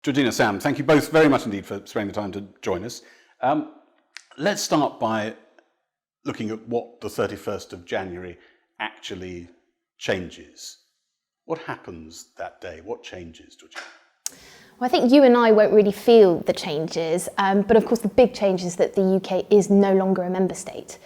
Georgina, Sam, thank you both very much indeed for spending the time to join us. Let's start by looking at what the 31st of January actually changes. What happens that day? What changes, Georgina? Well, I think you and I won't really feel the changes, but of course the big change is that the UK is no longer a member state.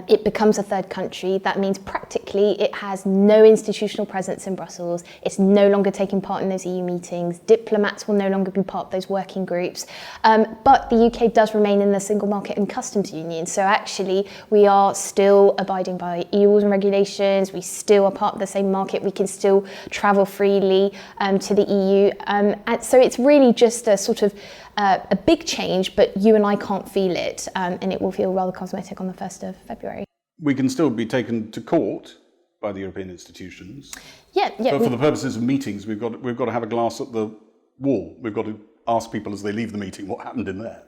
It becomes a third country. That means practically it has no institutional presence in Brussels. It's no longer taking part in those EU meetings. Diplomats will no longer be part of those working groups. But the UK does remain in the single market and customs union. So actually we are still abiding by EU rules and regulations. We still are part of the same market. We can still travel freely to the EU. And so it's really just a sort of a big change, but you and I can't feel it, and it will feel rather cosmetic on the 1st of February. We can still be taken to court by the European institutions. Yeah. But for the purposes of meetings, we've got to have a glass at the wall. We've got to ask people as they leave the meeting what happened in there.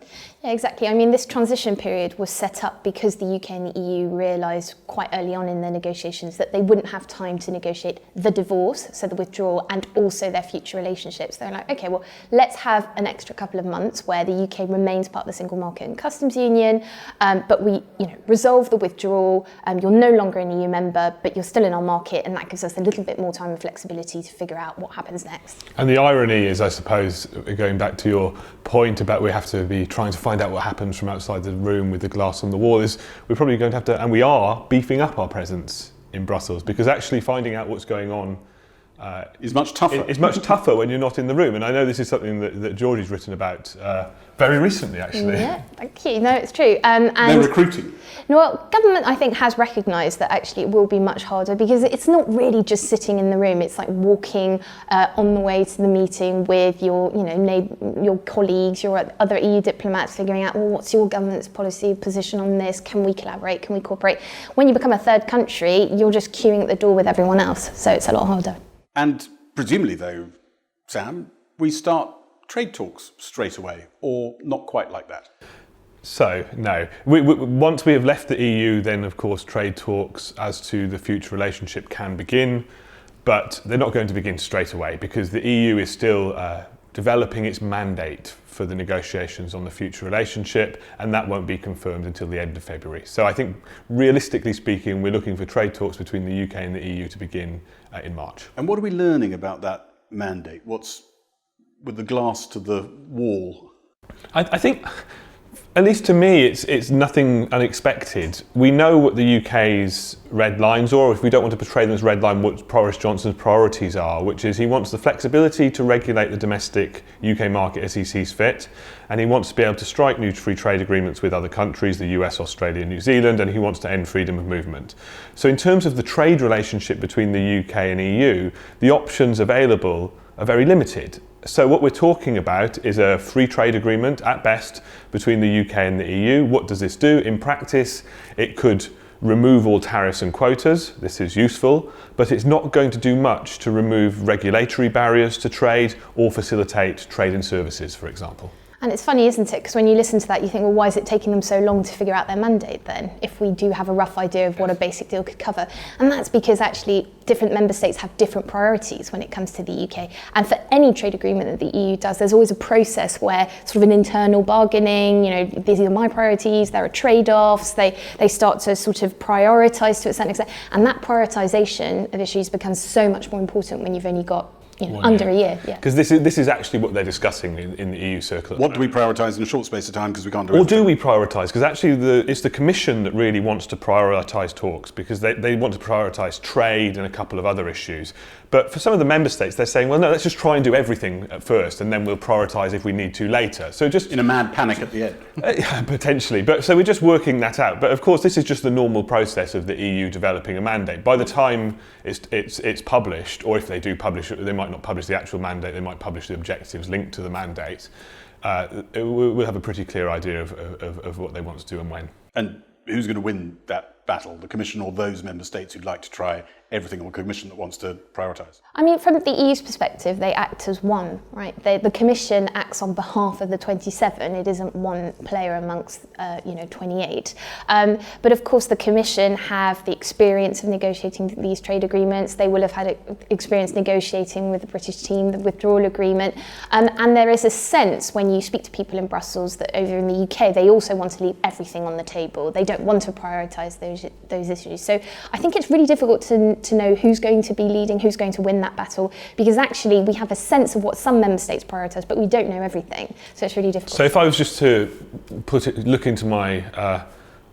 Yeah, exactly. I mean, this transition period was set up because the UK and the EU realised quite early on in their negotiations that they wouldn't have time to negotiate the divorce, so the withdrawal, and also their future relationships. They're like, okay, well, let's have an extra couple of months where the UK remains part of the single market and customs union, but we, resolve the withdrawal. You're no longer an EU member, but you're still in our market, and that gives us a little bit more time and flexibility to figure out what happens next. And the irony is, I suppose, going back to your point about we have to be trying to find out what happens from outside the room with the glass on the wall, is we're probably going to have to, and we are, beefing up our presence in Brussels, because actually finding out what's going on is much tougher. It's much tougher when you're not in the room. And I know this is something that Georgie's written about very recently, actually. Yeah, thank you. No, it's true. And they're recruiting. Well, government, I think, has recognised that actually it will be much harder, because it's not really just sitting in the room. It's like walking on the way to the meeting with your, your colleagues, your other EU diplomats, figuring out, well, what's your government's policy position on this? Can we collaborate? Can we cooperate? When you become a third country, you're just queuing at the door with everyone else. So it's a lot harder. And presumably, though, Sam, we start trade talks straight away, or not quite like that? So, no. Once we have left the EU, then, of course, trade talks as to the future relationship can begin, but they're not going to begin straight away, because the EU is still developing its mandate for the negotiations on the future relationship, and that won't be confirmed until the end of February. So I think, realistically speaking, we're looking for trade talks between the UK and the EU to begin in March. And what are we learning about that mandate? What's with the glass to the wall? I think, at least to me, it's nothing unexpected. We know what the UK's red lines are, or if we don't want to portray them as red line, what Boris Johnson's priorities are, which is he wants the flexibility to regulate the domestic UK market as he sees fit, and he wants to be able to strike new free trade agreements with other countries, the US, Australia, New Zealand, and he wants to end freedom of movement. So in terms of the trade relationship between the UK and EU, the options available are very limited. So what we're talking about is a free trade agreement, at best, between the UK and the EU. What does this do? In practice, it could remove all tariffs and quotas. This is useful, but it's not going to do much to remove regulatory barriers to trade or facilitate trade in services, for example. And it's funny, isn't it? Because when you listen to that, you think, well, why is it taking them so long to figure out their mandate then, if we do have a rough idea of what a basic deal could cover? And that's because actually different member states have different priorities when it comes to the UK. And for any trade agreement that the EU does, there's always a process where sort of an internal bargaining, these are my priorities, there are trade-offs, they start to sort of prioritise to a certain extent. And that prioritisation of issues becomes so much more important when you've only got under a year. Because this is actually what they're discussing in the EU circle. What do we prioritise in a short space of time, because we can't do everything? Or do we prioritise? Because actually it's the Commission that really wants to prioritise talks, because they want to prioritise trade and a couple of other issues. But for some of the member states, they're saying, well, no, let's just try and do everything at first, and then we'll prioritise if we need to later. So just in a mad panic at the end. Potentially. But so we're just working that out. But of course, this is just the normal process of the EU developing a mandate. By the time it's published, or if they do publish it, they might not publish the actual mandate, they might publish the objectives linked to the mandate. We'll have a pretty clear idea of what they want to do and when. And who's going to win that battle, the Commission or those member states who'd like to try everything, or a Commission that wants to prioritise? I mean, from the EU's perspective, they act as one, right? The Commission acts on behalf of the 27. It isn't one player amongst, 28. But of course, the Commission have the experience of negotiating these trade agreements. They will have had experience negotiating with the British team, the withdrawal agreement. And there is a sense when you speak to people in Brussels that over in the UK, they also want to leave everything on the table. They don't want to prioritise those issues. So I think it's really difficult to know who's going to be leading, who's going to win that battle, because actually we have a sense of what some member states prioritise, but we don't know everything. So it's really difficult. So if I was just to look into my,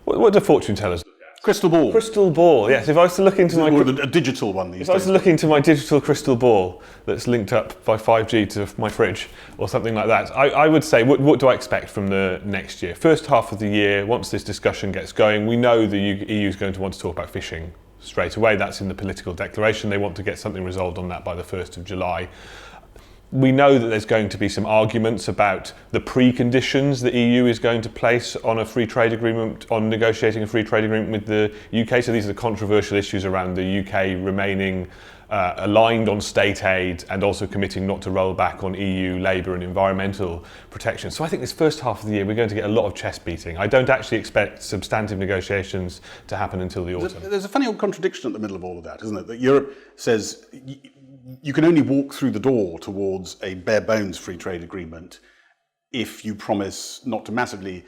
what do fortune tellers? Crystal ball. Crystal ball, yes. If I was to look into a digital one these days. If I was to look into my digital crystal ball that's linked up by 5G to my fridge or something like that, I would say, what do I expect from the next year? First half of the year, once this discussion gets going, we know the EU is going to want to talk about fishing straight away. That's in the political declaration. They want to get something resolved on that by the 1st of July. We know that there's going to be some arguments about the preconditions the EU is going to place on a free trade agreement, on negotiating a free trade agreement with the UK. So these are the controversial issues around the UK remaining aligned on state aid and also committing not to roll back on EU labour and environmental protection. So I think this first half of the year we're going to get a lot of chest beating. I don't actually expect substantive negotiations to happen until the autumn. There's a funny old contradiction at the middle of all of that, isn't it? That Europe says you can only walk through the door towards a bare bones free trade agreement if you promise not to massively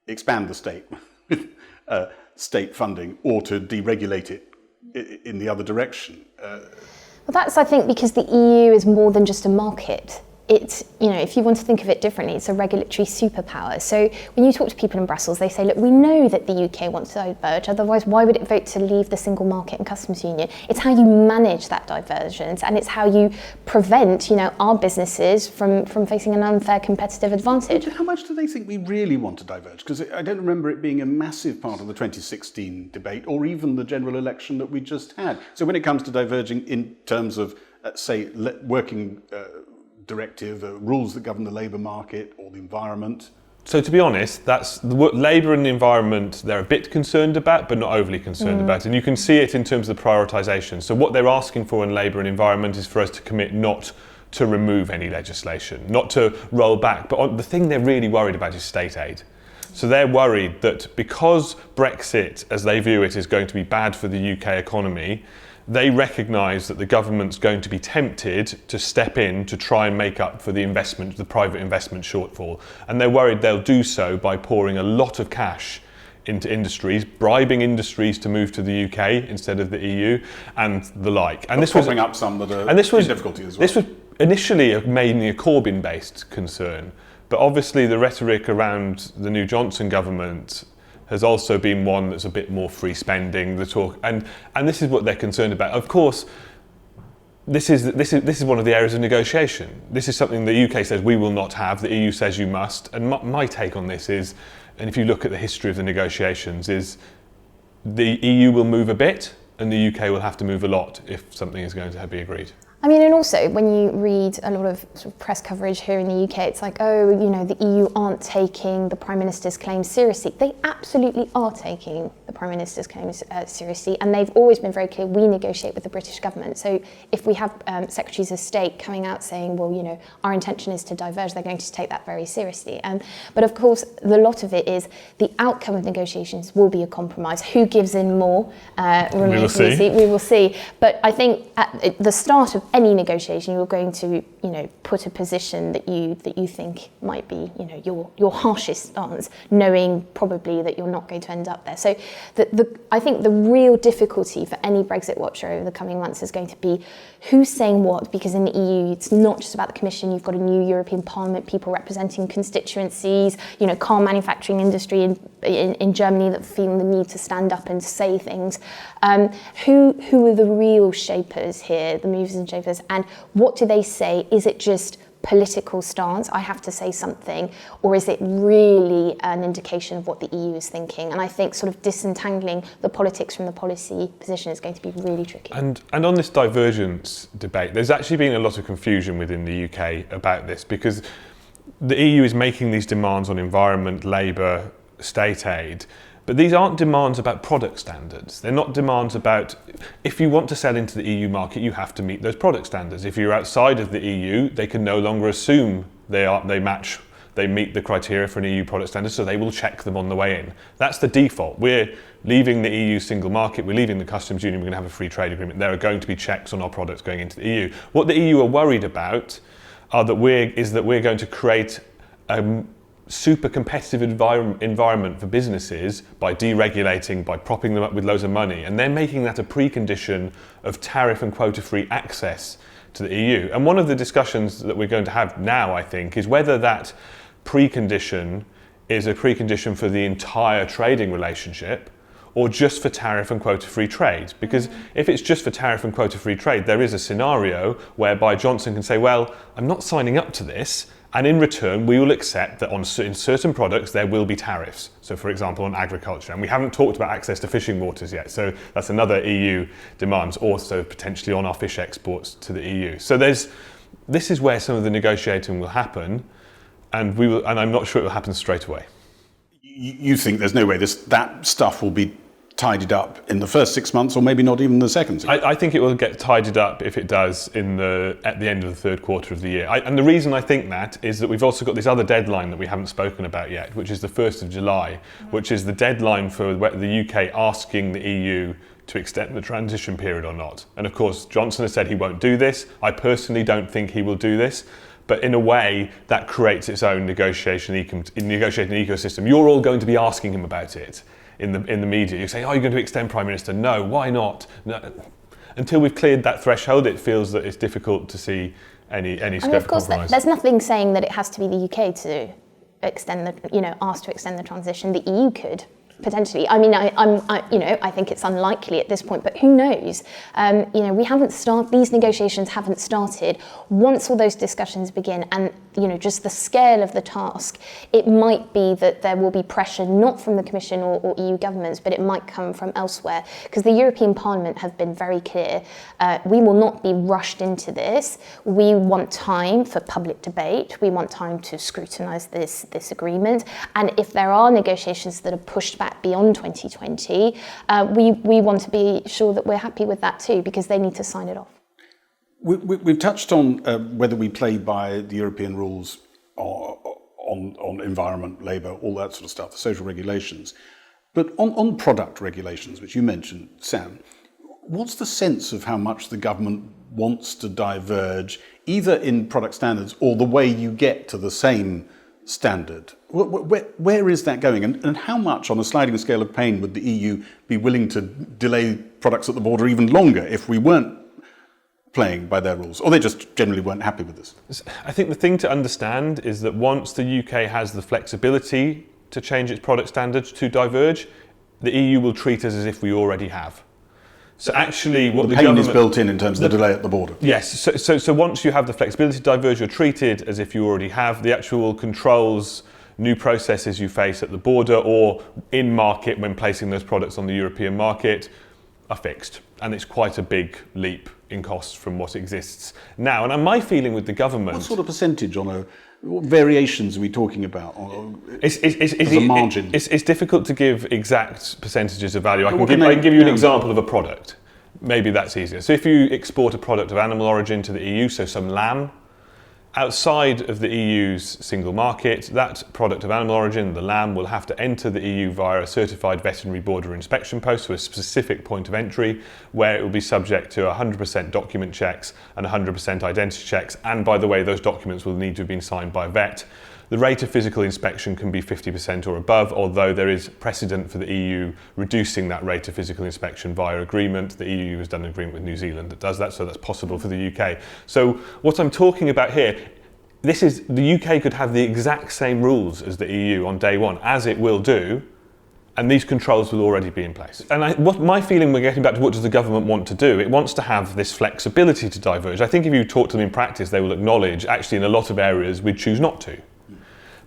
expand the state with state funding or to deregulate it in the other direction. Well, that's, I think, because the EU is more than just a market. It's, if you want to think of it differently, it's a regulatory superpower. So when you talk to people in Brussels, they say, look, we know that the UK wants to diverge, otherwise why would it vote to leave the single market and customs union? It's how you manage that divergence, and it's how you prevent, our businesses from facing an unfair competitive advantage. How much do they think we really want to diverge? Because I don't remember it being a massive part of the 2016 debate or even the general election that we just had. So when it comes to diverging in terms of, say, working directive, rules that govern the labour market or the environment? So to be honest, that's the labour and the environment they're a bit concerned about, but not overly concerned about. And you can see it in terms of the prioritisation. So what they're asking for in labour and environment is for us to commit not to remove any legislation, not to roll back. But the thing they're really worried about is state aid. So they're worried that because Brexit, as they view it, is going to be bad for the UK economy, they recognise that the government's going to be tempted to step in to try and make up for the private investment shortfall. And they're worried they'll do so by pouring a lot of cash into industries, bribing industries to move to the UK instead of the EU, and the like. And this was propping up some that are in difficulty as well. This was initially mainly a Corbyn-based concern, but obviously the rhetoric around the new Johnson government has also been one that's a bit more free spending, the talk, and this is what they're concerned about. Of course, this is one of the areas of negotiation. This is something the UK says we will not have, the EU says you must, and my take on this is, and if you look at the history of the negotiations, is the EU will move a bit and the UK will have to move a lot if something is going to be agreed. I mean, and also when you read a lot of sort of press coverage here in the UK, it's like, the EU aren't taking the Prime Minister's claims seriously. They absolutely are taking the Prime Minister's claims seriously, and they've always been very clear, we negotiate with the British government. So if we have Secretaries of State coming out saying, well, our intention is to diverge, they're going to take that very seriously. But of course, the lot of it is the outcome of negotiations will be a compromise. Who gives in more remains to be seen. We will see. But I think at the start of any negotiation, you're going to, put a position that you think might be, your harshest stance, knowing probably that you're not going to end up there. So I think the real difficulty for any Brexit watcher over the coming months is going to be who's saying what, because in the EU, it's not just about the Commission. You've got a new European Parliament, people representing constituencies, car manufacturing industry in Germany that feel the need to stand up and say things. Who are the real shapers here, the movers and shapers, and what do they say? Is it just political stance, I have to say something, or is it really an indication of what the EU is thinking? And I think sort of disentangling the politics from the policy position is going to be really tricky. And on this divergence debate, there's actually been a lot of confusion within the UK about this, because the EU is making these demands on environment, labour, state aid, But these aren't demands about product standards. They're not demands about, if you want to sell into the EU market, you have to meet those product standards. If you're outside of the EU, they can no longer assume they meet the criteria for an EU product standard, so they will check them on the way in. That's the default. We're leaving the EU single market, we're leaving the customs union, we're going to have a free trade agreement. There are going to be checks on our products going into the EU. What the EU are worried about is that we're going to create a super competitive environment for businesses by deregulating, by propping them up with loads of money, and they're making that a precondition of tariff and quota-free access to the EU. And one of the discussions that we're going to have now, I think, is whether that precondition is a precondition for the entire trading relationship or just for tariff and quota-free trade. Because if it's just for tariff and quota-free trade, there is a scenario whereby Johnson can say, well, I'm not signing up to this, and in return, we will accept that in certain products, there will be tariffs. So for example, on agriculture, and we haven't talked about access to fishing waters yet, so that's another EU demand, also potentially on our fish exports to the EU. So this is where some of the negotiating will happen, and I'm not sure it will happen straight away. You think there's no way that stuff will be tidied up in the first 6 months, or maybe not even the second 6 months? I think it will get tidied up if it does at the end of the third quarter of the year. And the reason I think that is that we've also got this other deadline that we haven't spoken about yet, which is the 1st of July, which is the deadline for the UK asking the EU to extend the transition period or not. And of course, Johnson has said he won't do this. I personally don't think he will do this. But in a way, that creates its own negotiating ecosystem. You're all going to be asking him about it in the media. You say, oh, you're going to extend Prime Minister? No, why not? No. Until we've cleared that threshold, it feels that it's difficult to see any scope of compromise. There's nothing saying that it has to be the UK to ask to extend the transition. The EU could. Potentially. I mean, I think it's unlikely at this point, but who knows? We haven't started, these negotiations haven't started. Once all those discussions begin and, just the scale of the task, it might be that there will be pressure not from the Commission or EU governments, but it might come from elsewhere. Because the European Parliament have been very clear, we will not be rushed into this. We want time for public debate. We want time to scrutinise this agreement. And if there are negotiations that are pushed back beyond 2020, we want to be sure that we're happy with that too, because they need to sign it off. We've touched on whether we play by the European rules on environment, labour, all that sort of stuff, the social regulations. But on product regulations, which you mentioned, Sam, what's the sense of how much the government wants to diverge, either in product standards or the way you get to the same standard? Where is that going? And how much on a sliding scale of pain would the EU be willing to delay products at the border even longer if we weren't playing by their rules, or they just generally weren't happy with this? I think the thing to understand is that once the UK has the flexibility to change its product standards to diverge, the EU will treat us as if we already have. So actually, what the pain is built in terms of the delay at the border. Yes. So once you have the flexibility to diverge, you're treated as if you already have. The actual controls, new processes you face at the border or in market when placing those products on the European market are fixed. And it's quite a big leap in costs from what exists now. And my feeling with the government... What sort of percentage what variations are we talking about as a margin? It's difficult to give exact percentages of value. I can give you an example of a product. Maybe that's easier. So if you export a product of animal origin to the EU, so some lamb, outside of the EU's single market, that product of animal origin, the lamb, will have to enter the EU via a certified veterinary border inspection post, so a specific point of entry, where it will be subject to 100% document checks and 100% identity checks. And by the way, those documents will need to have been signed by a vet. The rate of physical inspection can be 50% or above, although there is precedent for the EU reducing that rate of physical inspection via agreement. The EU has done an agreement with New Zealand that does that, so that's possible for the UK. So what I'm talking about here, the UK could have the exact same rules as the EU on day one, as it will do, and these controls will already be in place. And my feeling, we're getting back to what does the government want to do? It wants to have this flexibility to diverge. I think if you talk to them in practice, they will acknowledge, actually in a lot of areas, we'd choose not to.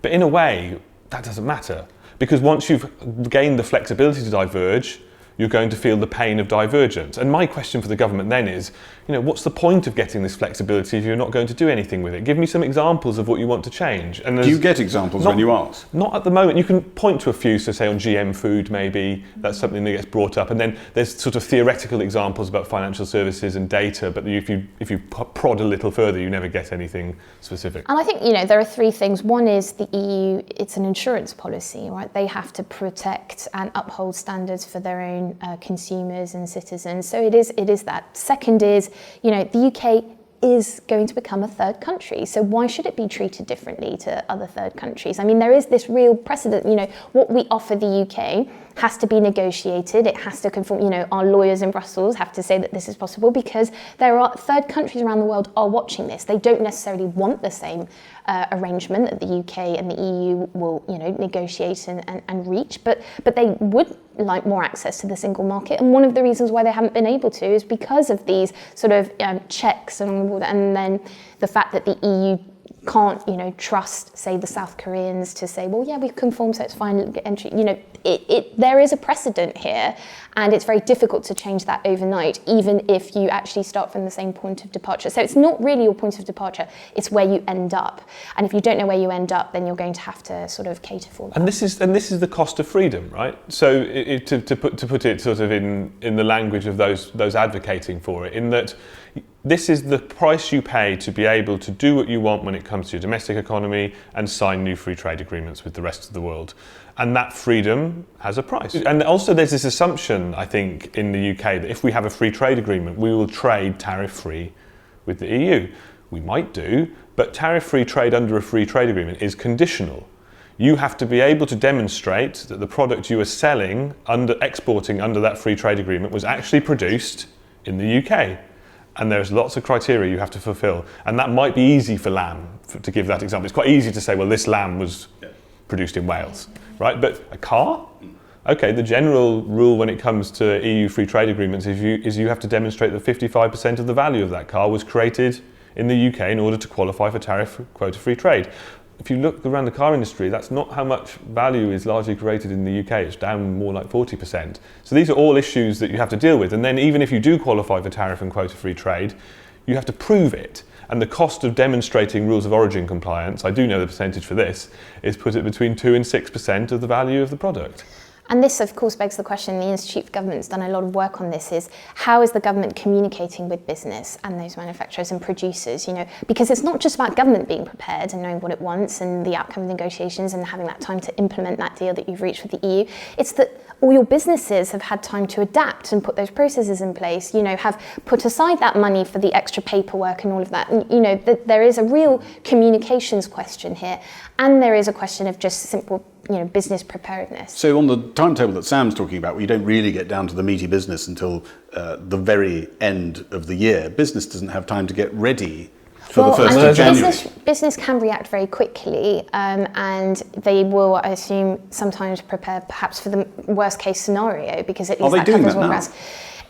But in a way, that doesn't matter, because once you've gained the flexibility to diverge, you're going to feel the pain of divergence. And my question for the government then is, what's the point of getting this flexibility if you're not going to do anything with it? Give me some examples of what you want to change. And do you get examples when you ask? Not at the moment. You can point to a few, so say on GM food maybe, that's something that gets brought up. And then there's sort of theoretical examples about financial services and data, but if you prod a little further, you never get anything specific. And I think, there are three things. One is the EU, it's an insurance policy, right? They have to protect and uphold standards for their own consumers and citizens. So it is that. Second is, the UK is going to become a third country. So why should it be treated differently to other third countries? I mean, there is this real precedent, what we offer the UK has to be negotiated. It has to conform, our lawyers in Brussels have to say that this is possible because there are third countries around the world are watching this. They don't necessarily want the same arrangement that the UK and the EU will, negotiate and reach, but they would like more access to the single market. And one of the reasons why they haven't been able to is because of these sort of checks and then the fact that the EU can't, trust, say, the South Koreans to say, well, yeah, we've conformed, so it's fine, entry. There is a precedent here, and it's very difficult to change that overnight, even if you actually start from the same point of departure. So it's not really your point of departure, it's where you end up. And if you don't know where you end up, then you're going to have to sort of cater for that. And this is the cost of freedom, right? So to put it sort of in the language of those advocating for it, in that this is the price you pay to be able to do what you want when it comes to your domestic economy and sign new free trade agreements with the rest of the world. And that freedom has a price. And also there's this assumption, I think, in the UK that if we have a free trade agreement, we will trade tariff-free with the EU. We might do, but tariff-free trade under a free trade agreement is conditional. You have to be able to demonstrate that the product you are selling, exporting under that free trade agreement was actually produced in the UK. And there's lots of criteria you have to fulfill. And that might be easy for lamb, to give that example. It's quite easy to say, well, this lamb was produced in Wales, right? But a car? Okay, the general rule when it comes to EU free trade agreements is you have to demonstrate that 55% of the value of that car was created in the UK in order to qualify for tariff quota free trade. If you look around the car industry, that's not how much value is largely created in the UK. It's down more like 40%. So these are all issues that you have to deal with. And then even if you do qualify for tariff and quota free trade, you have to prove it. And the cost of demonstrating rules of origin compliance, I do know the percentage for this, is put at between 2 and 6% of the value of the product. And this, of course, begs the question, the Institute for Government's done a lot of work on this, is how is the government communicating with business and those manufacturers and producers, because it's not just about government being prepared and knowing what it wants and the outcome of negotiations and having that time to implement that deal that you've reached with the EU. It's that all your businesses have had time to adapt and put those processes in place, have put aside that money for the extra paperwork and all of that. And, there is a real communications question here, and there is a question of just simple business preparedness. So on the timetable that Sam's talking about, we don't really get down to the meaty business until the very end of the year. Business doesn't have time to get ready for the 1st of January. Business can react very quickly, and they will, I assume, sometimes prepare perhaps for the worst case scenario, because at least that covers all risk.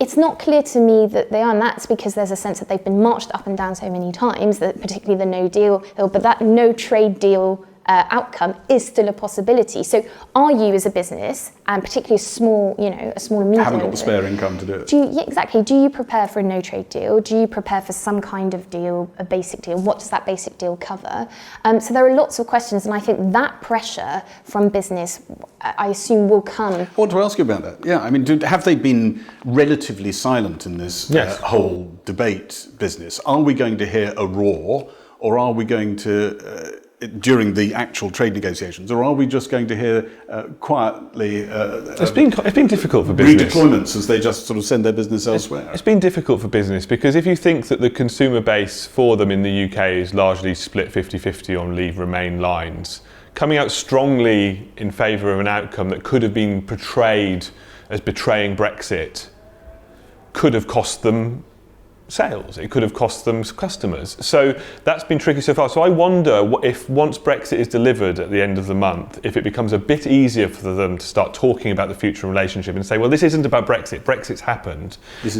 It's not clear to me that they are, and that's because there's a sense that they've been marched up and down so many times, that particularly the no deal, but that no trade deal outcome is still a possibility. So are you as a business, and particularly a small and medium, haven't got the spare income to do it? Exactly. Do you prepare for a no trade deal? Do you prepare for some kind of deal, a basic deal? What does that basic deal cover? So there are lots of questions, and I think that pressure from business, I assume, will come. I want to ask you about that. Yeah, I mean, have they been relatively silent in this whole debate business? Are we going to hear a roar, or are we going to during the actual trade negotiations, or are we just going to hear quietly it's been difficult for business redeployments as they just sort of send their business elsewhere? It's been difficult for business because if you think that the consumer base for them in the UK is largely split 50-50 on leave remain lines, coming out strongly in favour of an outcome that could have been portrayed as betraying Brexit could have cost them sales. It could have cost them customers. So that's been tricky so far. So I wonder if once Brexit is delivered at the end of the month, if it becomes a bit easier for them to start talking about the future relationship and say, well, this isn't about Brexit. Brexit's happened. This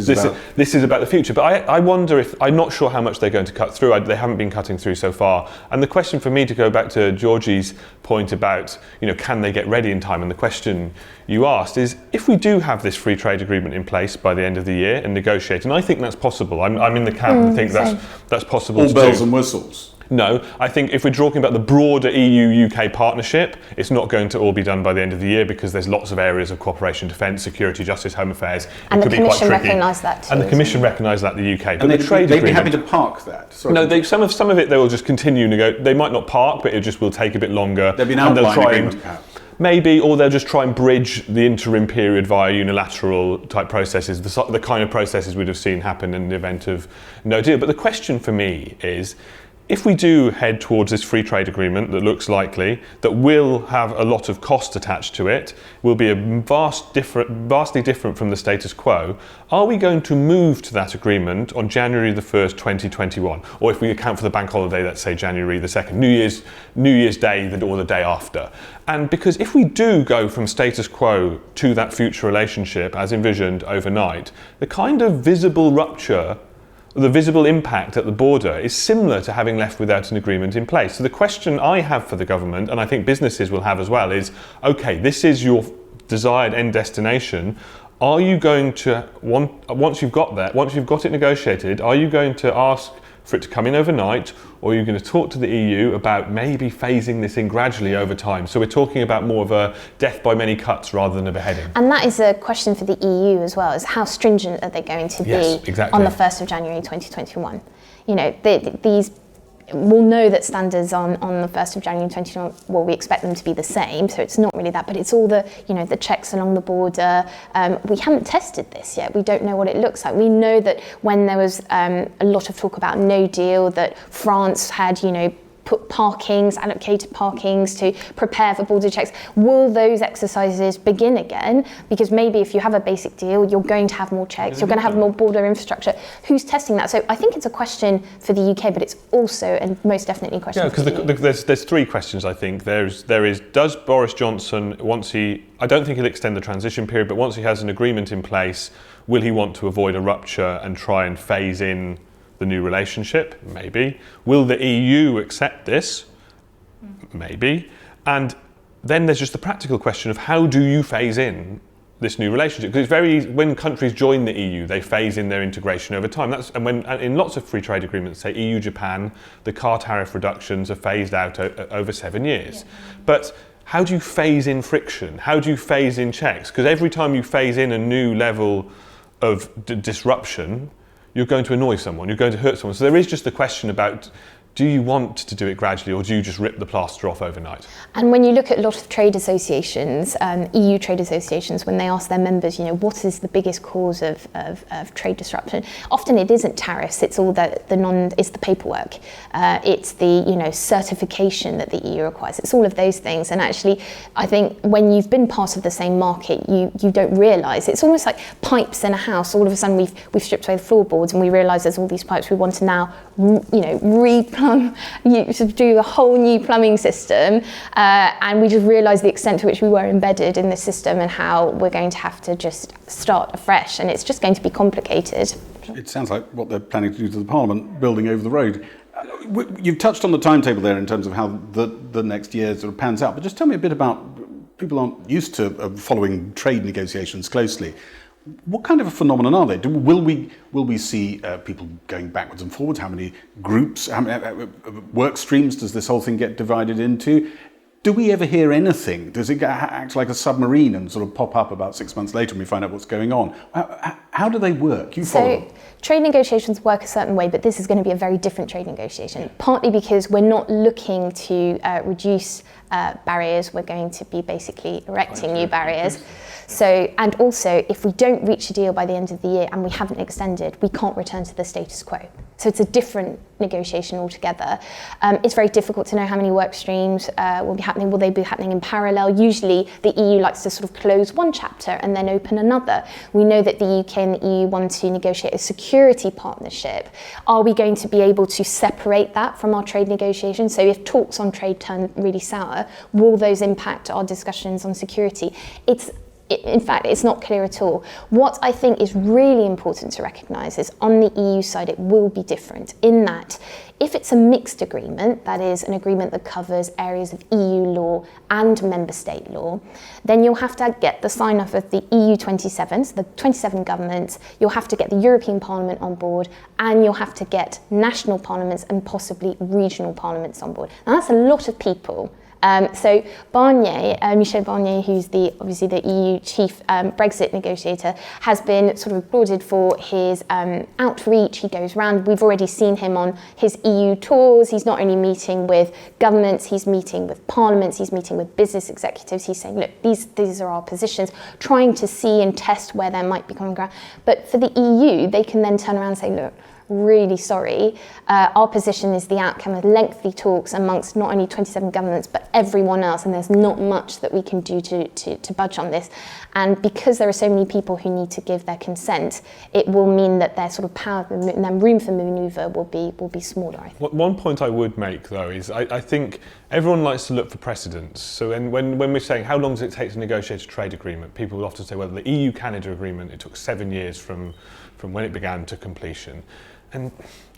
is about the future. But I wonder if, I'm not sure how much they're going to cut through. They haven't been cutting through so far. And the question for me, to go back to Georgie's point about, can they get ready in time? And the question you asked is, if we do have this free trade agreement in place by the end of the year and negotiate, and I think that's possible. I'm in the camp and think that's possible. All bells and whistles. No, I think if we're talking about the broader EU-UK partnership, it's not going to all be done by the end of the year, because there's lots of areas of cooperation, defence, security, justice, home affairs. And the Commission recognise that too. And the Commission recognise that, the UK. But they'd be happy to park that. Sorry. No, some of it they will just continue. They might not park, but it just will take a bit longer. There'll be an outline agreement, perhaps. Maybe, or they'll just try and bridge the interim period via unilateral type processes, the kind of processes we'd have seen happen in the event of no deal. But the question for me is, if we do head towards this free trade agreement that looks likely, that will have a lot of cost attached to it, will be vastly different from the status quo, are we going to move to that agreement on January the 1st, 2021? Or if we account for the bank holiday, let's say January the 2nd, New Year's Day or the day after. And because if we do go from status quo to that future relationship as envisioned overnight, the kind of visible rupture, the visible impact at the border is similar to having left without an agreement in place. So the question I have for the government, and I think businesses will have as well, is, okay, this is your desired end destination. Are you going to, once you've got it negotiated, are you going to ask for it to come in overnight, or are you going to talk to the EU about maybe phasing this in gradually over time? So we're talking about more of a death by many cuts rather than a beheading. And that is a question for the EU as well, is how stringent are they going to be on the 1st of January 2021? These we'll know that standards on the 1st of January 2021, well, we expect them to be the same, so it's not really that, but it's all the, the checks along the border. We haven't tested this yet. We don't know what it looks like. We know that when there was a lot of talk about no deal, that France had, put allocated parkings to prepare for border checks. Will those exercises begin again? Because maybe if you have a basic deal, you're going to have more checks, you're going to have more border infrastructure. Who's testing that? So I think it's a question for the UK, but it's also, and most definitely, a question for the EU. Because there's three questions, I think. There is, does Boris Johnson, I don't think he'll extend the transition period, but once he has an agreement in place, will he want to avoid a rupture and try and phase in the new relationship? Maybe. Will the EU accept this? Maybe. And then there's just the practical question of, how do you phase in this new relationship? Because when countries join the EU, they phase in their integration over time. And in lots of free trade agreements, say EU, Japan, the car tariff reductions are phased out over 7 years. Yeah. But how do you phase in friction? How do you phase in checks? Because every time you phase in a new level of disruption, you're going to annoy someone, you're going to hurt someone. So there is just a question about, do you want to do it gradually, or do you just rip the plaster off overnight? And when you look at a lot of trade associations, EU trade associations, when they ask their members, what is the biggest cause of trade disruption? Often it isn't tariffs, it's all it's the paperwork. It's the, certification that the EU requires. It's all of those things. And actually, I think when you've been part of the same market, you don't realise. It's almost like pipes in a house. All of a sudden we've stripped away the floorboards and we realise there's all these pipes. We want to now, do a whole new plumbing system, and we just realised the extent to which we were embedded in the system and how we're going to have to just start afresh, and it's just going to be complicated. It sounds like what they're planning to do to the Parliament building over the road. You've touched on the timetable there in terms of how the next year sort of pans out, but just tell me a bit about, people aren't used to following trade negotiations closely. What kind of a phenomenon are they? Will we see people going backwards and forwards? How many groups, how many work streams does this whole thing get divided into? Do we ever hear anything? Does it act like a submarine and sort of pop up about 6 months later and we find out what's going on? How do they work? You follow them. Trade negotiations work a certain way, but this is going to be a very different trade negotiation, partly because we're not looking to reduce barriers, we're going to be basically erecting new barriers. So, and also, if we don't reach a deal by the end of the year and we haven't extended, we can't return to the status quo. So it's a different negotiation altogether. It's very difficult to know how many work streams will be happening. Will they be happening in parallel? Usually the EU likes to sort of close one chapter and then open another. We know that the UK and the EU want to negotiate a security partnership, are we going to be able to separate that from our trade negotiations? So if talks on trade turn really sour, will those impact our discussions on security? In fact, it's not clear at all. What I think is really important to recognise is on the EU side, it will be different in that if it's a mixed agreement, that is an agreement that covers areas of EU law and member state law, then you'll have to get the sign-off of the EU 27, so the 27 governments, you'll have to get the European Parliament on board, and you'll have to get national parliaments and possibly regional parliaments on board. Now that's a lot of people. So Barnier, Michel Barnier, who's obviously the EU chief Brexit negotiator, has been sort of applauded for his outreach. He goes around. We've already seen him on his EU tours. He's not only meeting with governments, he's meeting with parliaments, he's meeting with business executives. He's saying, look, these are our positions, trying to see and test where there might be common ground. But for the EU, they can then turn around and say, look, really sorry, our position is the outcome of lengthy talks amongst not only 27 governments but everyone else, and there's not much that we can do to budge on this. And because there are so many people who need to give their consent, it will mean that their sort of power and their room for manoeuvre will be smaller, I think. One point I would make though is I think everyone likes to look for precedents. So when we're saying how long does it take to negotiate a trade agreement, people will often say, well, the EU-Canada agreement, it took 7 years from when it began to completion. And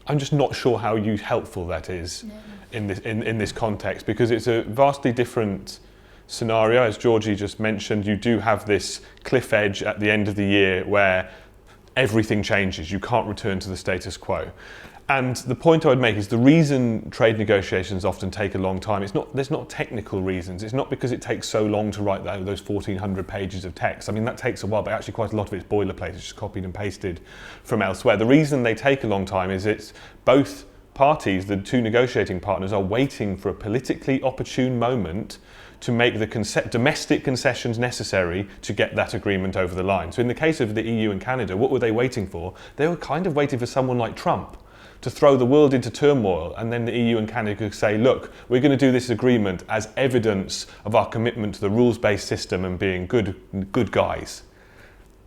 I'm just not sure how helpful that is in this context, because it's a vastly different scenario. As Georgie just mentioned, you do have this cliff edge at the end of the year where everything changes. You can't return to the status quo. And the point I would make is the reason trade negotiations often take a long time, there's not technical reasons. It's not because it takes so long to write those 1,400 pages of text. I mean, that takes a while, but actually quite a lot of it's boilerplate. It's just copied and pasted from elsewhere. The reason they take a long time is it's both parties, the two negotiating partners, are waiting for a politically opportune moment to make the domestic concessions necessary to get that agreement over the line. So in the case of the EU and Canada, what were they waiting for? They were kind of waiting for someone like Trump to throw the world into turmoil, and then the EU and Canada could say, look, we're going to do this agreement as evidence of our commitment to the rules-based system and being good guys.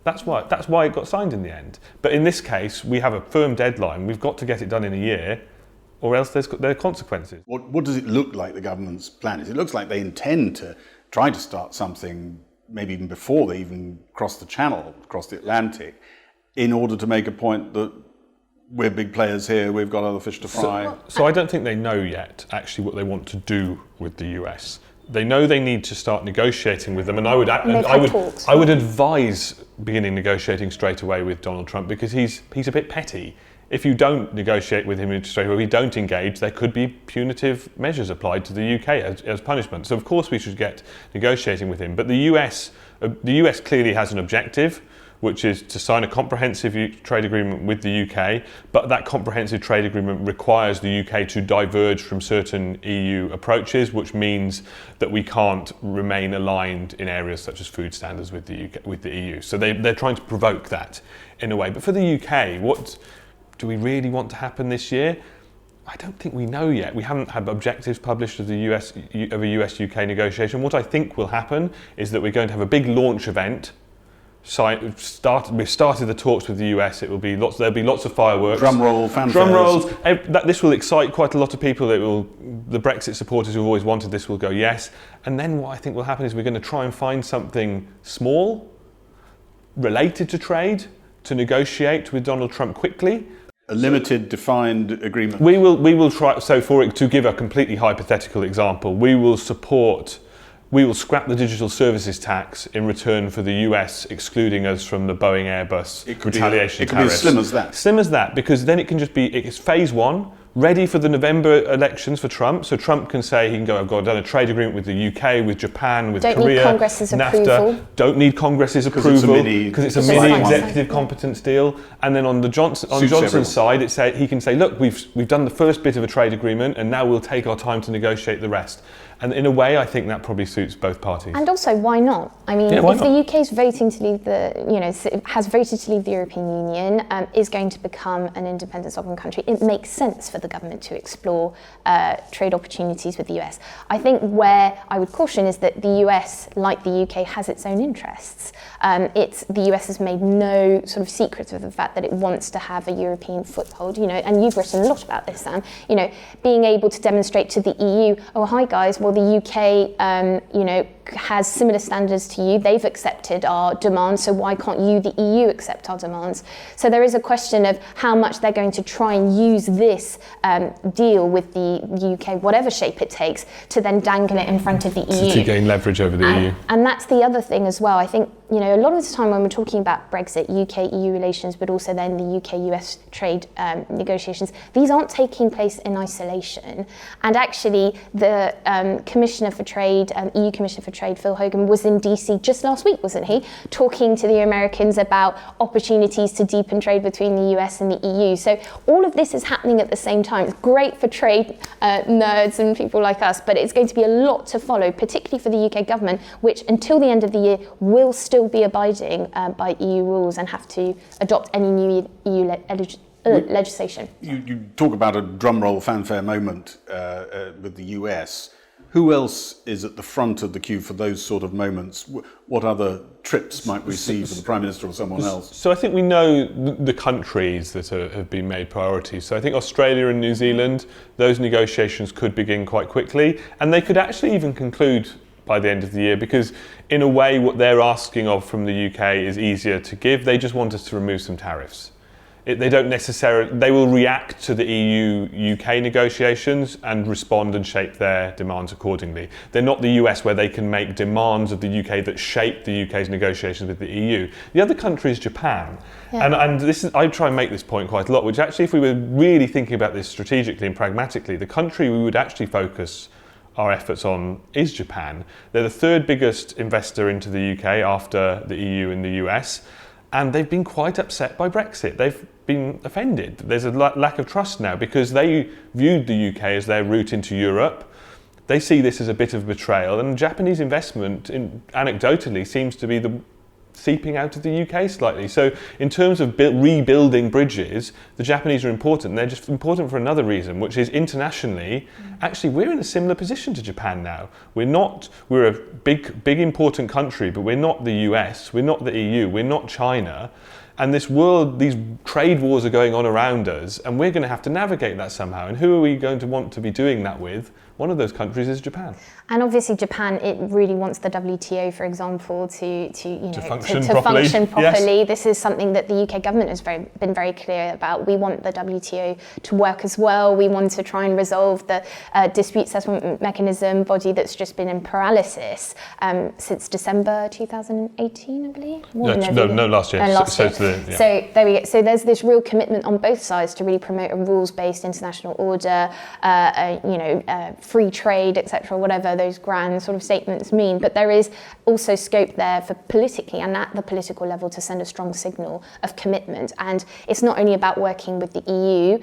That's why it got signed in the end. But in this case, we have a firm deadline. We've got to get it done in a year, or else there are consequences. What does it look like the government's plan is? It looks like they intend to try to start something maybe even before they even cross the Channel, across the Atlantic, in order to make a point that we're big players here, we've got other fish to fry. So I don't think they know yet actually what they want to do with the US. They know they need to start negotiating with them, and I would advise beginning negotiating straight away with Donald Trump, because he's a bit petty. If you don't negotiate with him straight away, we don't engage, there could be punitive measures applied to the UK as punishment. So of course we should get negotiating with him. But the US clearly has an objective, which is to sign a comprehensive trade agreement with the UK, but that comprehensive trade agreement requires the UK to diverge from certain EU approaches, which means that we can't remain aligned in areas such as food standards with the EU. So they're trying to provoke that in a way. But for the UK, what do we really want to happen this year? I don't think we know yet. We haven't had objectives published of a US-UK negotiation. What I think will happen is that we're going to have a big launch event. We've started the talks with the US. There'll be lots of fireworks. Drum roll, fanfares. Drum rolls. This will excite quite a lot of people. The Brexit supporters who've always wanted this will go yes. And then what I think will happen is we're going to try and find something small, related to trade, to negotiate with Donald Trump quickly. A limited, defined agreement. We will try. So to give a completely hypothetical example, we will scrap the digital services tax in return for the US excluding us from the Boeing Airbus retaliation tariffs. It could be as slim as that. Slim as that, because then it can just be, it's phase one, ready for the November elections for Trump. So Trump can say, he can go, I've done a trade agreement with the UK, with Japan, with Korea, Don't need Congress's NAFTA. approval. Don't need Congress's approval because it's a mini executive competence deal. And then on Johnson's side, he can say, look, we've done the first bit of a trade agreement, and now we'll take our time to negotiate the rest. And in a way, I think that probably suits both parties. And also, why not? I mean, Yeah, if the UK is voting to leave has voted to leave the European Union, is going to become an independent sovereign country, it makes sense for the government to explore trade opportunities with the US. I think where I would caution is that the US, like the UK, has its own interests. The US has made no sort of secret of the fact that it wants to have a European foothold, and you've written a lot about this, Sam, being able to demonstrate to the EU, oh, hi guys, well, the UK, has similar standards to you. They've accepted our demands, so why can't you, the EU, accept our demands? So there is a question of how much they're going to try and use this deal with the UK, whatever shape it takes, to then dangle it in front of the EU. To gain leverage over the EU. And that's the other thing as well. I think, a lot of the time when we're talking about Brexit, UK-EU relations, but also then the UK-US trade negotiations, these aren't taking place in isolation. And actually, the Commissioner for Trade, EU Commissioner for Trade, Phil Hogan, was in DC just last week, wasn't he? Talking to the Americans about opportunities to deepen trade between the US and the EU. So all of this is happening at the same time. It's great for trade nerds and people like us, but it's going to be a lot to follow, particularly for the UK government, which until the end of the year will still be abiding by EU rules and have to adopt any new EU legislation. You talk about a drumroll fanfare moment with the US. Who else is at the front of the queue for those sort of moments? What other trips might we see for the Prime Minister or someone else? So I think we know the countries that have been made priorities. So I think Australia and New Zealand, those negotiations could begin quite quickly, and they could actually even conclude by the end of the year, because in a way what they're asking of from the UK is easier to give. They just want us to remove some tariffs. They don't necessarily, they will react to the EU-UK negotiations and respond and shape their demands accordingly. They're not the US, where they can make demands of the UK that shape the UK's negotiations with the EU. The other country is Japan. Yeah. And this is, I try and make this point quite a lot, which actually, if we were really thinking about this strategically and pragmatically, the country we would actually focus our efforts on is Japan. They're the third biggest investor into the UK after the EU and the US. And they've been quite upset by Brexit. They've been offended. There's a lack of trust now, because they viewed the UK as their route into Europe. They see this as a bit of betrayal, and Japanese investment, anecdotally, seems to be seeping out of the UK slightly. So in terms of rebuilding bridges, the Japanese are important. And they're just important for another reason, which is internationally, actually we're in a similar position to Japan now. We're a big important country, but we're not the US, we're not the EU, we're not China. And these trade wars are going on around us, and we're going to have to navigate that somehow. And who are we going to want to be doing that with? One of those countries is Japan. And obviously Japan, it really wants the WTO, for example, to function properly. Yes. This is something that the UK government has been very clear about. We want the WTO to work as well. We want to try and resolve the dispute settlement mechanism body that's just been in paralysis since December 2018, I believe. No, last year. So there we go. So there's this real commitment on both sides to really promote a rules-based international order, free trade, etc., whatever those grand sort of statements mean. But there is also scope there for politically and at the political level to send a strong signal of commitment. And it's not only about working with the EU.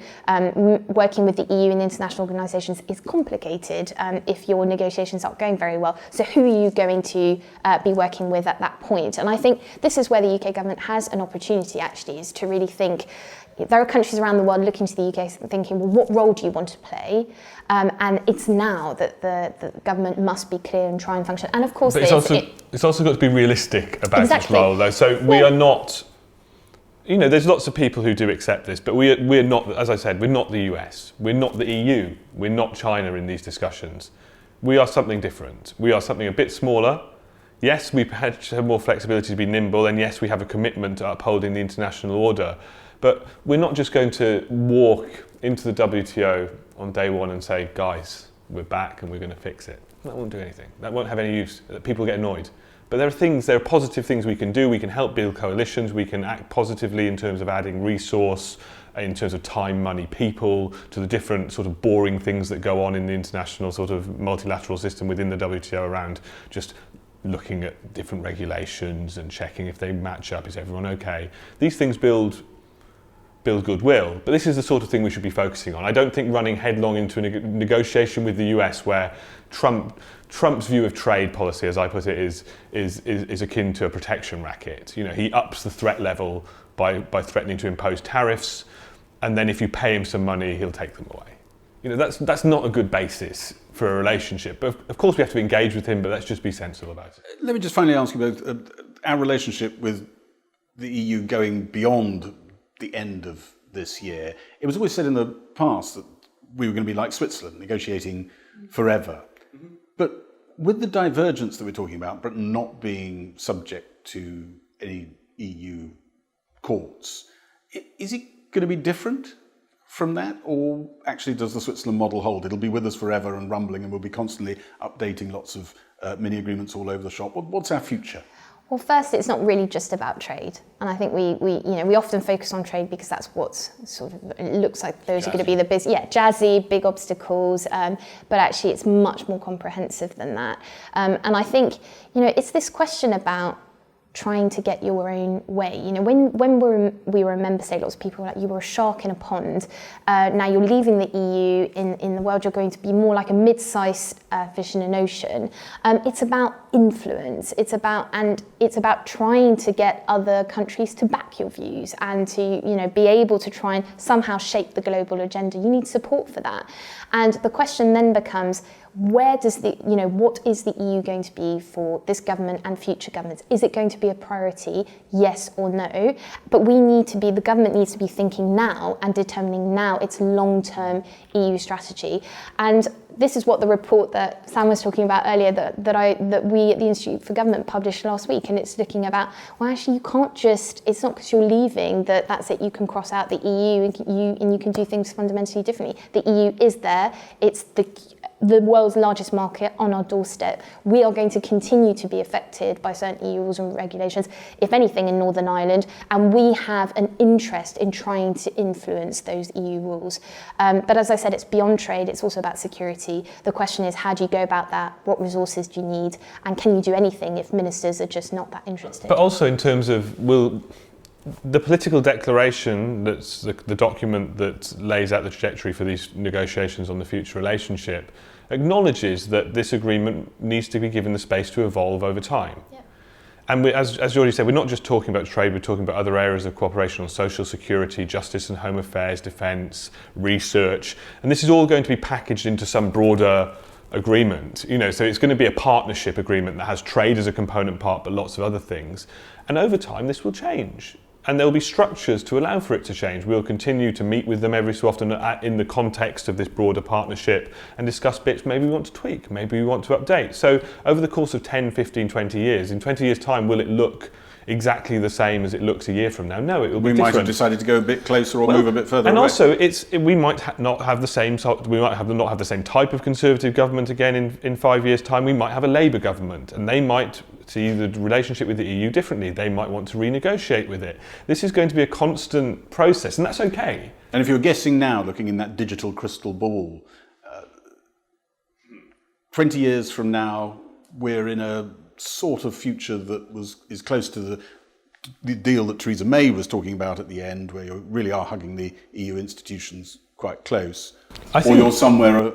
Working with the EU in international organisations is complicated if your negotiations aren't going very well. So who are you going to be working with at that point? And I think this is where the UK government has an opportunity, actually, is to really think. There are countries around the world looking to the UK thinking, well, what role do you want to play? And it's now that the government must be clear and try and function. And of course, it's also got to be realistic about its role, though. So we are not, there's lots of people who do accept this, but we're not, as I said, we're not the US, we're not the EU, we're not China in these discussions. We are something different. We are something a bit smaller. Yes, we have more flexibility to be nimble, and yes, we have a commitment to upholding the international order. But we're not just going to walk into the WTO on day one and say, guys, we're back and we're going to fix it. That won't do anything. That won't have any use. People get annoyed. But there are positive things we can do. We can help build coalitions. We can act positively in terms of adding resource, in terms of time, money, people, to the different sort of boring things that go on in the international sort of multilateral system within the WTO around just looking at different regulations and checking if they match up. Is everyone okay? These things build build goodwill. But this is the sort of thing we should be focusing on. I don't think running headlong into a negotiation with the US where Trump's view of trade policy, as I put it, is akin to a protection racket. You know, he ups the threat level by threatening to impose tariffs, and then if you pay him some money, he'll take them away. You know, that's not a good basis for a relationship. But of course we have to engage with him, but let's just be sensible about it. Let me just finally ask you both, our relationship with the EU going beyond the end of this year. It was always said in the past that we were going to be like Switzerland, negotiating forever. Mm-hmm. But with the divergence that we're talking about, Britain not being subject to any EU courts, is it going to be different from that? Or actually does the Switzerland model hold? It'll be with us forever and rumbling, and we'll be constantly updating lots of mini agreements all over the shop. What's our future? Well, first, it's not really just about trade, and I think we often focus on trade because that's what's sort of, it looks like those are going to be the jazzy, big obstacles, but actually it's much more comprehensive than that. And I think it's this question about trying to get your own way. When we were a member state, lots of people were like, you were a shark in a pond. Now you're leaving the EU. In the world, you're going to be more like a mid-sized fish in an ocean. It's about influence. It's about trying to get other countries to back your views and to be able to try and somehow shape the global agenda. You need support for that. And the question then becomes, what is the EU going to be for this government and future governments? Is it going to be a priority, yes or no? But the government needs to be thinking now and determining now its long-term EU strategy. And this is what the report that Sam was talking about earlier that we at the Institute for Government published last week, and it's looking about, well, actually you can't just, it's not because you're leaving that's it, you can cross out the EU and you can do things fundamentally differently. The EU is there, it's the world's largest market on our doorstep. We are going to continue to be affected by certain EU rules and regulations, if anything, in Northern Ireland, and we have an interest in trying to influence those EU rules. But as I said, it's beyond trade, it's also about security. The question is, how do you go about that? What resources do you need? And can you do anything if ministers are just not that interested? But also in terms of, the political declaration, that's the document that lays out the trajectory for these negotiations on the future relationship, acknowledges that this agreement needs to be given the space to evolve over time. Yeah. And as Georgie said, we're not just talking about trade, we're talking about other areas of cooperation on social security, justice and home affairs, defence, research, and this is all going to be packaged into some broader agreement. So it's going to be a partnership agreement that has trade as a component part, but lots of other things. And over time, this will change. And there will be structures to allow for it to change. We'll continue to meet with them every so often in the context of this broader partnership and discuss bits maybe we want to tweak, maybe we want to update. So over the course of 10, 15, 20 years, in 20 years' time, will it look exactly the same as it looks a year from now? No, it will be different. We might have decided to go a bit closer or move a bit further and away. Also, we might not have the same type of Conservative government again in 5 years' time. We might have a Labour government, and they might see the relationship with the EU differently. They might want to renegotiate with it. This is going to be a constant process, and that's okay. And if you're guessing now, looking in that digital crystal ball, 20 years from now, we're in a sort of future that is close to the deal that Theresa May was talking about at the end, where you really are hugging the EU institutions quite close, or you're somewhere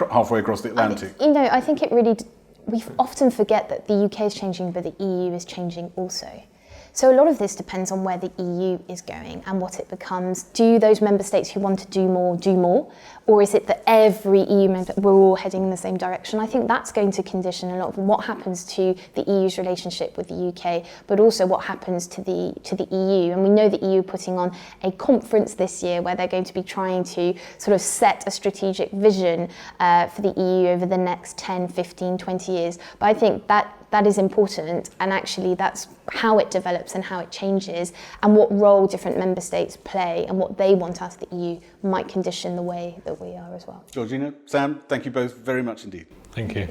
halfway across the Atlantic. I think it really, we often forget that the UK is changing, but the EU is changing also. So a lot of this depends on where the EU is going and what it becomes. Do those member states who want to do more? Or is it that every EU member, we're all heading in the same direction? I think that's going to condition a lot of what happens to the EU's relationship with the UK, but also what happens to the EU. And we know the EU are putting on a conference this year where they're going to be trying to sort of set a strategic vision for the EU over the next 10, 15, 20 years. But I think that is important, and actually that's how it develops and how it changes, and what role different member states play and what they want out of the EU might condition the way that we are as well. Georgina, Sam, thank you both very much indeed. Thank you.